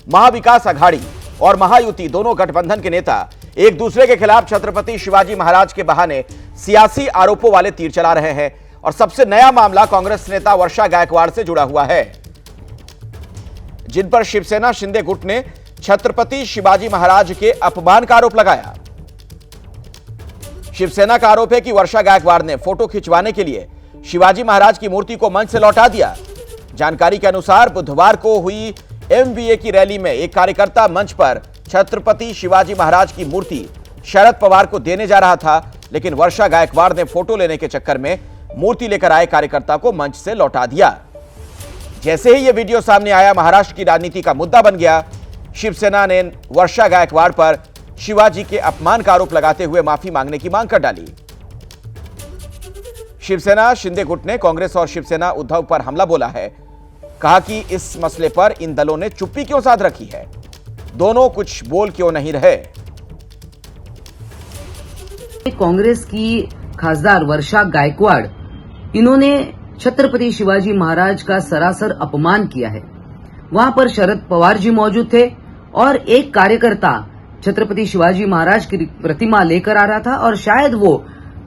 महाविकास अघाड़ी और महायुति दोनों गठबंधन के नेता एक दूसरे के खिलाफ छत्रपति शिवाजी महाराज के बहाने सियासी आरोपों वाले तीर चला रहे हैं। और सबसे नया मामला कांग्रेस नेता वर्षा गायकवाड़ से जुड़ा हुआ है, जिन पर शिवसेना शिंदे गुट ने छत्रपति शिवाजी महाराज के अपमान का आरोप लगाया। शिवसेना का आरोप है कि वर्षा गायकवाड़ ने फोटो खिंचवाने के लिए शिवाजी महाराज की मूर्ति को मंच से लौटा दिया। जानकारी के अनुसार बुधवार को हुई एमवीए की रैली में एक कार्यकर्ता मंच पर छत्रपति शिवाजी महाराज की मूर्ति शरद पवार को देने जा रहा था, लेकिन वर्षा गायकवाड़ ने फोटो लेने के चक्कर में मूर्ति लेकर आए कार्यकर्ता को मंच से लौटा दिया। जैसे ही यह वीडियो सामने आया, महाराष्ट्र की राजनीति का मुद्दा बन गया। शिवसेना ने वर्षा गायकवाड़ पर शिवाजी के अपमान का आरोप लगाते हुए माफी मांगने की मांग कर डाली। शिवसेना शिंदे गुट ने कांग्रेस और शिवसेना उद्धव पर हमला बोला है। कहा कि इस मसले पर इन दलों ने चुप्पी क्यों साध रखी है, दोनों कुछ बोल क्यों नहीं रहे। कांग्रेस की खासदार वर्षा गायकवाड़, इन्होंने छत्रपति शिवाजी महाराज का सरासर अपमान किया है। वहां पर शरद पवार जी मौजूद थे और एक कार्यकर्ता छत्रपति शिवाजी महाराज की प्रतिमा लेकर आ रहा था और शायद वो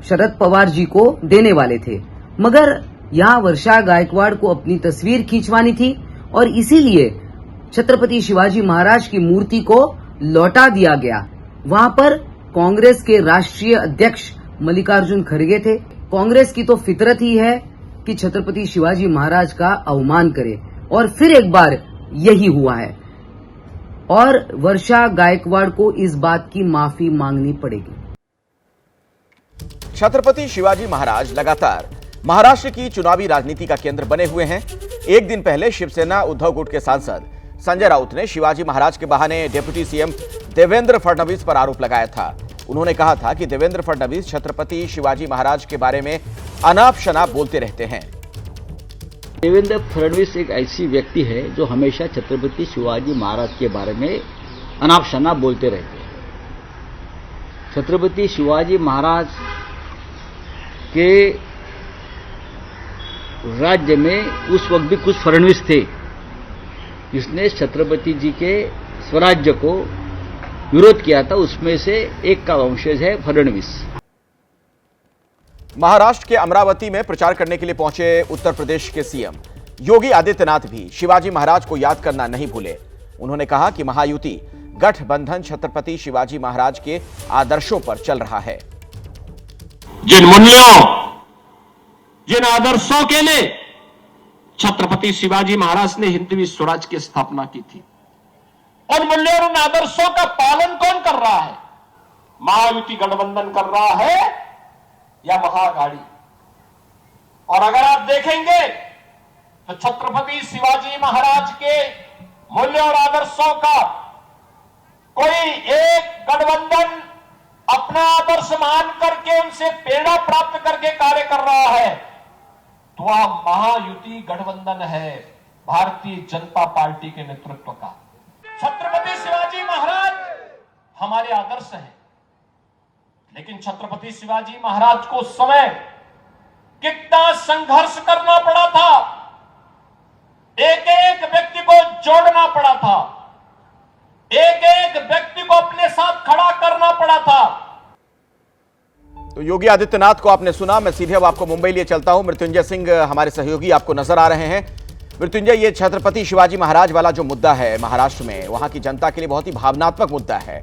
शरद पवार जी को देने वाले थे, मगर यहां वर्षा गायकवाड़ को अपनी तस्वीर खींचवानी थी और इसीलिए छत्रपति शिवाजी महाराज की मूर्ति को लौटा दिया गया। वहां पर कांग्रेस के राष्ट्रीय अध्यक्ष मल्लिकार्जुन खड़गे थे। कांग्रेस की तो फितरत ही है कि छत्रपति शिवाजी महाराज का अवमान करे, और फिर एक बार यही हुआ है और वर्षा गायकवाड़ को इस बात की माफी मांगनी पड़ेगी। छत्रपति शिवाजी महाराज लगातार महाराष्ट्र की चुनावी राजनीति का केंद्र बने हुए हैं। एक दिन पहले शिवसेना उद्धव गुट के सांसद संजय राउत ने शिवाजी महाराज के बहाने डिप्टी सीएम देवेंद्र फडणवीस पर आरोप लगाया था। उन्होंने कहा था कि देवेंद्र फडणवीस छत्रपति शिवाजी महाराज के बारे में अनाप शनाप बोलते रहते हैं। देवेंद्र फडणवीस एक ऐसी व्यक्ति है जो हमेशा छत्रपति शिवाजी महाराज के बारे में अनाप शनाप बोलते रहते हैं। छत्रपति शिवाजी महाराज के राज्य में उस वक्त भी कुछ फडणवीस थे जिसने छत्रपति जी के स्वराज्य को विरोध किया था। उसमें से एक का वंशज है फडणवीस। महाराष्ट्र के अमरावती में प्रचार करने के लिए पहुंचे उत्तर प्रदेश के सीएम योगी आदित्यनाथ भी शिवाजी महाराज को याद करना नहीं भूले। उन्होंने कहा कि महायुति गठबंधन छत्रपति शिवाजी महाराज के आदर्शों पर चल रहा है। जिन मूल्यों, जिन आदर्शों के लिए छत्रपति शिवाजी महाराज ने हिंदवी स्वराज की स्थापना की थी, उन मूल्यों और उन आदर्शों का पालन कौन कर रहा है? महायुति गठबंधन कर रहा है या महाअघाड़ी? और अगर आप देखेंगे तो छत्रपति शिवाजी महाराज के मूल्यों और आदर्शों का कोई एक गठबंधन अपना आदर्श मान करके उनसे प्रेरणा प्राप्त करके कार्य कर रहा है तो वह महायुति गठबंधन है भारतीय जनता पार्टी के नेतृत्व का। छत्रपति शिवाजी महाराज हमारे आदर्श हैं, लेकिन छत्रपति शिवाजी महाराज को उस समय कितना संघर्ष करना पड़ा था, एक एक व्यक्ति को जोड़ना पड़ा था, एक एक व्यक्ति को अपने साथ खड़ा करना पड़ा था। तो योगी आदित्यनाथ को आपने सुना। मैं सीधे अब आपको मुंबई लिए चलता हूं। मृत्युंजय सिंह हमारे सहयोगी आपको नजर आ रहे हैं। मृत्युंजय, ये छत्रपति शिवाजी महाराज वाला जो मुद्दा है महाराष्ट्र में, वहां की जनता के लिए बहुत ही भावनात्मक मुद्दा है,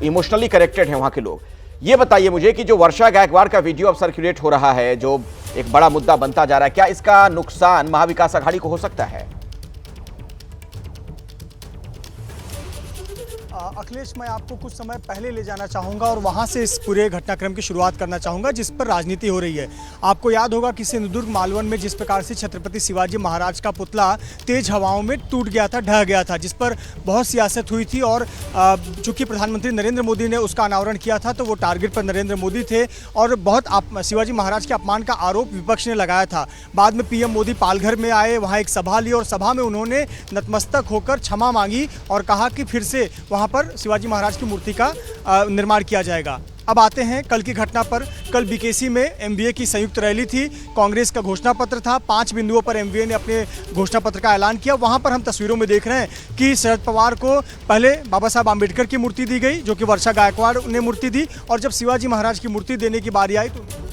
इमोशनली कनेक्टेड है वहां के लोग। ये बताइए मुझे कि जो वर्षा गायकवाड़ का वीडियो अब सर्कुलेट हो रहा है, जो एक बड़ा मुद्दा बनता जा रहा है, क्या इसका नुकसान महाविकास अघाड़ी को हो सकता है? अखिलेश, मैं आपको कुछ समय पहले ले जाना चाहूँगा और वहाँ से इस पूरे घटनाक्रम की शुरुआत करना चाहूँगा जिस पर राजनीति हो रही है। आपको याद होगा कि सिंधुदुर्ग मालवन में जिस प्रकार से छत्रपति शिवाजी महाराज का पुतला तेज हवाओं में टूट गया था, ढह गया था, जिस पर बहुत सियासत हुई थी और चूँकि प्रधानमंत्री नरेंद्र मोदी ने उसका अनावरण किया था तो वो टारगेट पर नरेंद्र मोदी थे और बहुत शिवाजी महाराज के अपमान का आरोप विपक्ष ने लगाया था। बाद में पीएम मोदी पालघर में आए, वहाँ एक सभा ली और सभा में उन्होंने नतमस्तक होकर क्षमा मांगी और कहा कि फिर से वहाँ पर शिवाजी महाराज की मूर्ति का निर्माण किया जाएगा। अब आते हैं कल की घटना पर। कल बीकेसी में एमवीए की संयुक्त रैली थी, कांग्रेस का घोषणा पत्र था, 5 बिंदुओं पर एमवीए ने अपने घोषणा पत्र का ऐलान किया। वहां पर हम तस्वीरों में देख रहे हैं कि शरद पवार को पहले बाबा साहब आम्बेडकर की मूर्ति दी गई, जो कि वर्षा गायकवाड़ ने मूर्ति दी, और जब शिवाजी महाराज की मूर्ति देने की बारी आई तो